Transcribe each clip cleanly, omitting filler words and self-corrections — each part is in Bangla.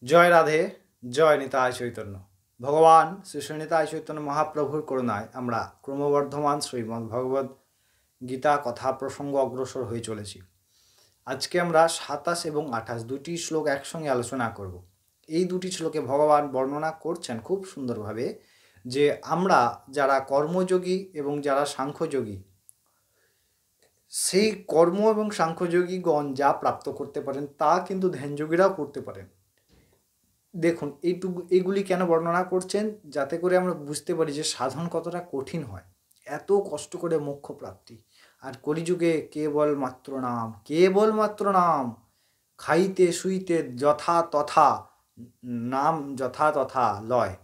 জয় রাধে, জয় নিতাই চৈতন্য। ভগবান শ্রী শ্রী নিতাই চৈতন্য মহাপ্রভুর করুণায় আমরা ক্রমবর্ধমান শ্রীমদ্ ভগবদ্ গীতা কথা প্রসঙ্গ অগ্রসর হয়ে চলেছি। আজকে আমরা ২৭ এবং ২৮ দুটি শ্লোক একসঙ্গে আলোচনা করব। এই দুটি শ্লোকে ভগবান বর্ণনা করছেন খুব সুন্দরভাবে যে আমরা যারা কর্মযোগী এবং যারা সাংখ্যযোগী, সেই কর্ম এবং সাংখ্যযোগীগণ যা প্রাপ্ত করতে পারেন তা কিন্তু ধ্যানযোগীরাও করতে পারেন। দেখুন এইগুলি কেন বর্ণনা করছেন, যাতে করে আমরা বুঝতে পারি যে সাধন কতটা কঠিন হয়, এত কষ্ট করে মোক্ষ প্রাপ্তি। আর কলিযুগে কেবলমাত্র নাম, খাইতে শুইতে যথা তথা নাম, যথা তথা লয়,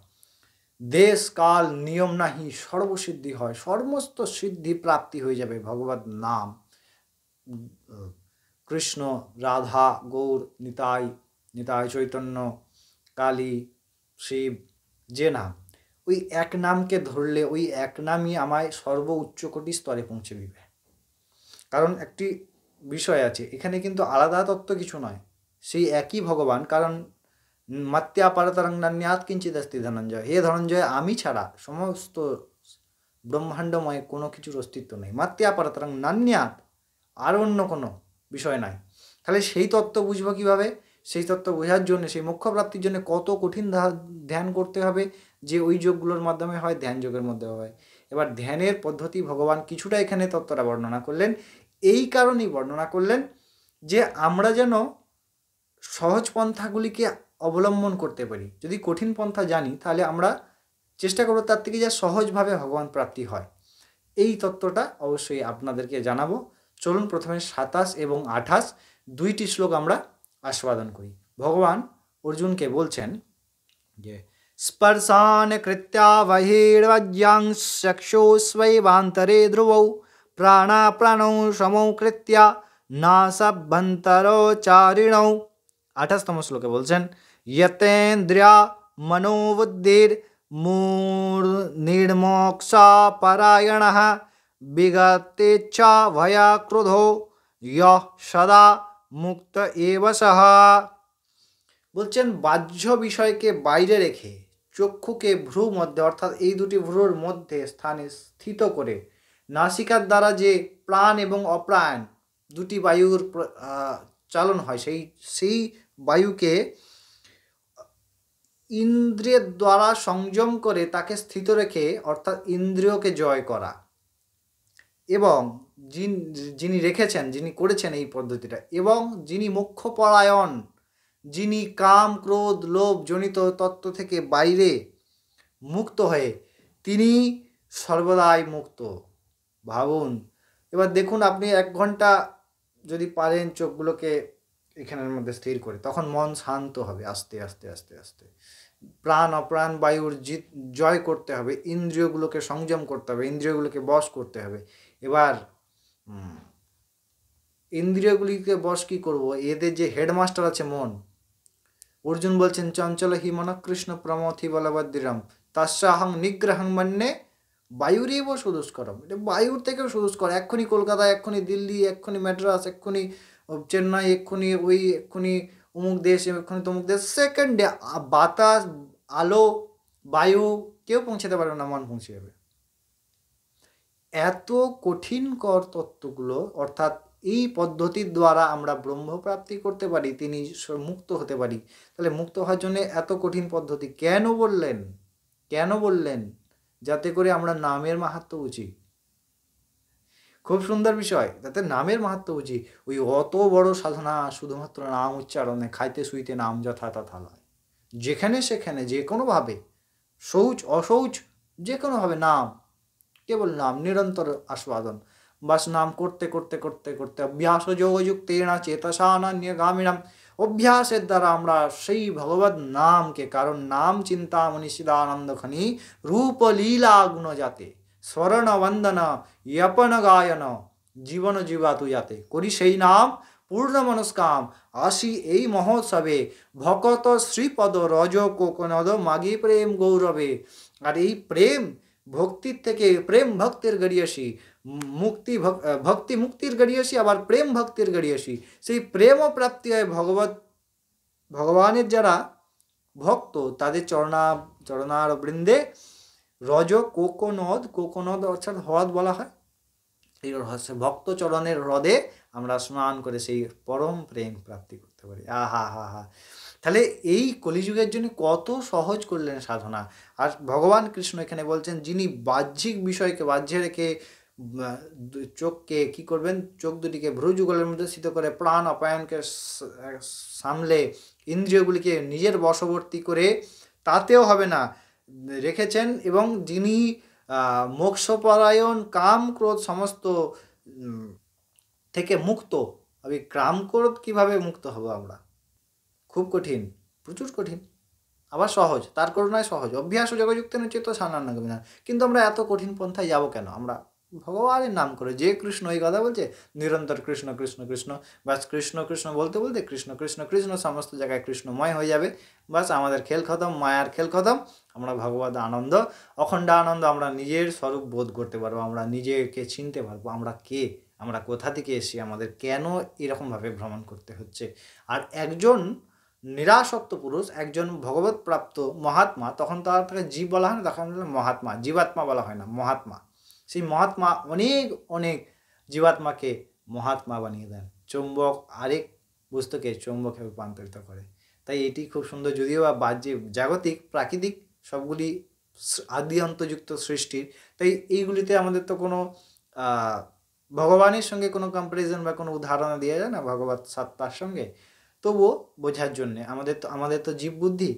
দেশ কাল নিয়ম নাহি, সর্বসিদ্ধি হয়, সমস্ত সিদ্ধি প্রাপ্তি হয়ে যাবে ভগবত নাম। কৃষ্ণ, রাধা, গৌর, নিতাই চৈতন্য, কালী, শিব, যে নাম, ওই এক নামকে ধরলে ওই এক নামই আমায় সর্বোচ্চ কোটি স্তরে পৌঁছে দিবে। কারণ একটি বিষয় আছে, এখানে কিন্তু আলাদা তত্ত্ব কিছু নয়, সেই একই ভগবান। কারণ মাত্যা পারতরং নান্যাৎ কিঞ্চিৎ অস্তি ধনঞ্জয়, হে ধনঞ্জয়, আমি ছাড়া সমস্ত ব্রহ্মাণ্ডময় কোনো কিছুর অস্তিত্ব নেই। মাত্যা পারতরং নান্যাৎ, আর অন্য কোনো বিষয় নাই। তাহলে সেই তত্ত্ব বুঝবো কীভাবে? সেই তত্ত্ব বোঝার জন্য, সেই মোক্ষ প্রাপ্তির জন্য কত কঠিন ধ্যান করতে হবে, যে ওই যোগগুলোর মাধ্যমে হয়, ধ্যান যোগের মধ্যে হয়। এবার ধ্যানের পদ্ধতি ভগবান কিছুটা এখানে তত্ত্বটা বর্ণনা করলেন। এই কারণেই বর্ণনা করলেন যে আমরা যেন সহজ পন্থাগুলিকে অবলম্বন করতে পারি। যদি কঠিন পন্থা জানি, তাহলে আমরা চেষ্টা করবো তার থেকে যা সহজভাবে ভগবান প্রাপ্তি হয়। এই তত্ত্বটা অবশ্যই আপনাদেরকে জানাবো। চলুন প্রথমে ২৭ এবং ২৮ দুইটি শ্লোক আমরা আস্বাদন করি। ভগবান অর্জুনকে বলছেন যে স্পর্শান কৃত্যা বহির্বাজ্যাং চক্ষুষ্বৈবান্তরে ধ্রুবৌ প্রাণাপ্রাণৌ সমৌ কৃত্যা নাসাভ্যন্তরচারিণৌ। ২৮তম শ্লোকে বলছেন যতেন্দ্রিয়া মনোবুদ্ধির নির্মোক্ষাপরায়ণঃ বিগতেচ্ছা ভয়া ক্রোধো ইয়ঃ সদা মুক্ত এব সহ। বলছেন বাহ্য বিষয়কে বাইরে রেখে চক্ষুকে ভ্রু মধ্যে, অর্থাৎ এই দুটি ভ্রুর মধ্যে স্থানে স্থিত করে নাসিকার দ্বারা যে প্রাণ এবং অপ্রাণ দুটি বায়ুর চালন হয়, সেই বায়ুকে ইন্দ্রিয়ের দ্বারা সংযম করে তাকে স্থিত রেখে, অর্থাৎ ইন্দ্রিয়কে জয় করা। এবং যিনি রেখেছেন, যিনি করেছেন এই পদ্ধতিটা, এবং যিনি মোক্ষপরায়ণ, যিনি কাম ক্রোধ লোভ জনিত তত্ত্ব থেকে বাইরে মুক্ত হয়ে, তিনি সর্বদাই মুক্ত। ভাবুন, এবার দেখুন, আপনি ১ ঘন্টা যদি পারেন চোখগুলোকে এখানের মধ্যে স্থির করে, তখন মন শান্ত হবে। আস্তে আস্তে আস্তে আস্তে প্রাণ অপ্রাণ বায়ুর জয় করতে হবে, ইন্দ্রিয়গুলোকে সংযম করতে হবে, ইন্দ্রিয়গুলোকে বশ করতে হবে। এবার ইন্দ্রিয়গুলিকে বশ কী করব? এদের যে হেডমাস্টার আছে মন, অর্জুন বলছেন চঞ্চল হি মন কৃষ্ণ প্রমথি বলবদ্দিরম তস্যাহং নিগ্রহং মন্যে বায়ুরেব সুদুষ্করম। এটা বায়ুর থেকেও সুদুষ্কর। এক্ষুনি কলকাতা, এক্ষুনি দিল্লি, এক্ষুনি ম্যাড্রাস, এক্ষুনি চেন্নাই, এক্ষুনি অমুক দেশ, এক্ষুনি তমুক দেশ, সেকেন্ডে বাতাস, আলো, বায়ু কেউ পৌঁছাতে পারবে না, মন পৌঁছে যাবে। এত কঠিনকর তত্ত্বগুলো, অর্থাৎ এই পদ্ধতির দ্বারা আমরা ব্রহ্মপ্রাপ্তি করতে পারি, তিনি মুক্ত হতে পারি। তাহলে মুক্ত হওয়ার জন্য এত কঠিন পদ্ধতি কেন বললেন? যাতে করে আমরা নামের মাহাত্ম্য বুঝি। খুব সুন্দর বিষয়, যাতে নামের মাহাত্ম্য বুঝি। ওই অত বড় সাধনা শুধুমাত্র নাম উচ্চারণে, খাইতে শুইতে নাম যথা তথা লয়, যেখানে সেখানে যে কোনোভাবে, শৌচ অশৌচ যে কোনোভাবে নাম, কেবল নাম, নিরন্তর আস্বাদন। বাস নাম করতে করতে করতে করতে অভ্যাস যোগযুক্তেনা চেতসা নান্যগামিনাম, অভ্যাসের দ্বারা আমরা সেই ভগবত নামকে, কারণ নাম চিন্তা মনীষিদানন্দ খনি রূপ লীলা গুণ যাতে স্মরণ বন্দন যপন গায়ন জীবন জীবাতু যাতে করি সেই নাম পূর্ণ মনস্কাম আসি এই মহোৎসবে ভকত শ্রীপদ রজ কোকনদ মাগি প্রেম গৌরবে। আর এই প্রেম ভক্তির থেকে, প্রেম ভক্তির গড়িয়াসি, ভক্তি মুক্তির গড়িয়াসি, আবার প্রেম ভক্তির গড়িয়াসি। সেই প্রেম প্রাপ্তি হয় ভগবানের যারা ভক্ত তাদের চরণার বৃন্দে রজ কোকোনদ, কোকোনদ অর্থাৎ হ্রদ বলা হয়, এই হচ্ছে ভক্ত চরণের হ্রদে আমরা স্নান করে সেই পরম প্রেম প্রাপ্তি করতে পারি। আহা হা হা। তাহলে এই কলিযুগের জন্য কত সহজ করলেন সাধনা। আর ভগবান কৃষ্ণ এখানে বলছেন, যিনি বাহ্যিক বিষয়কে বাহ্যে রেখে চোখকে কি করবেন, চোখ দুটিকে ভ্রুযুগলের মধ্যে স্থিত করে প্রাণ অপায়নকে সামলে ইন্দ্রিয়গুলিকে নিজের বশবর্তী করে তাতেও হবে না রেখেছেন, এবং যিনি মোক্ষপরায়ণ, কাম ক্রোধ সমস্ত থেকে মুক্ত। আমি কাম ক্রোধ কীভাবে মুক্ত হব আমরা? খুব কঠিন, প্রচুর কঠিন, আবার সহজ, তার করুণায় সহজ। অভ্যাস যোগযুক্ত চেত সানান্নগমী না। কিন্তু আমরা এত কঠিন পন্থায় যাব কেন? আমরা ভগবানের নাম করে, যে কৃষ্ণ এই কথা বলছে নিরন্তর কৃষ্ণ কৃষ্ণ কৃষ্ণ, বাস কৃষ্ণ কৃষ্ণ বলতে বলতে কৃষ্ণ কৃষ্ণ কৃষ্ণ সমস্ত জায়গায় কৃষ্ণময় হয়ে যাবে। বাস আমাদের খেল খতম, মায়ার খেল খতম। আমরা ভগবত আনন্দ, অখণ্ড আনন্দ আমরা নিজের স্বরূপ বোধ করতে পারবো, আমরা নিজেকে চিনতে পারবো, আমরা কে, আমরা কোথা থেকে এসেছি, আমাদের কেন এরকমভাবে ভ্রমণ করতে হচ্ছে। আর একজন নিরাসক্ত পুরুষ, একজন ভগবত প্রাপ্ত মহাত্মা, তখন তাকে জীব বলা হয় না, তখন মহাত্মা, জীবাত্মা বলা হয় না, মহাত্মা। সেই মহাত্মা অনেক অনেক জীবাত্মাকে মহাত্মা বানিয়ে দেন। চৌম্বক আরেক বস্তুকে চৌম্বকে রূপান্তরিত করে। তাই এটি খুব সুন্দর, যদিও বা বাহ্যিক জাগতিক প্রাকৃতিক সবগুলি আদি অন্তযুক্ত সৃষ্টির, তাই এইগুলিতে আমাদের তো কোনো ভগবানের সঙ্গে কোনো কম্পারিজন বা কোনো উদাহরণ দেওয়া যায় না ভগবত সত্তার সঙ্গে। তবুও বোঝার জন্যে আমাদের তো জীব বুদ্ধি,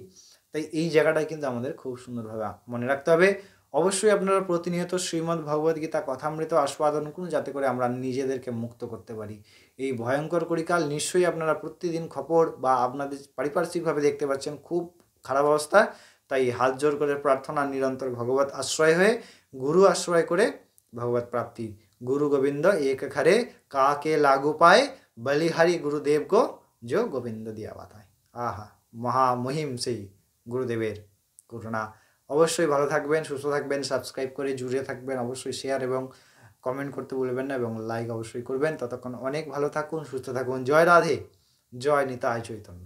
তাই এই জায়গাটায় কিন্তু আমাদের খুব সুন্দরভাবে মনে রাখতে হবে। অবশ্যই আপনারা প্রতিনিয়ত শ্রীমদ্ ভগবদ্গীতা কথামৃত আস্বাদন করুন, যাতে করে আমরা নিজেদেরকে মুক্ত করতে পারি। এই ভয়ঙ্কর কলিকাল নিশ্চয়ই আপনারা প্রতিদিন খবর বা আপনাদের পারিপার্শ্বিকভাবে দেখতে পাচ্ছেন খুব খারাপ অবস্থা। তাই হাত জোর করে প্রার্থনা, নিরন্তর ভগবত আশ্রয় হয়ে, গুরু আশ্রয় করে ভগবত প্রাপ্তি। গুরু গোবিন্দ এক খরে কাকে লাগু পায়, বলিহারি গুরুদেব গো जो গোবিন্দ দিয়া বাতায়। আহা, মহামহিম সেই গুরুদেবের করুণা। অবশ্যই ভালো থাকবেন, সুস্থ থাকবেন, সাবস্ক্রাইব করে জুড়ে থাকবেন, অবশ্যই শেয়ার এবং কমেন্ট করতে ভুলবেন না, এবং লাইক অবশ্যই করবেন। ততক্ষণ অনেক ভালো থাকুন, সুস্থ থাকুন। জয় রাধে, জয় নিতাই চৈতন্য।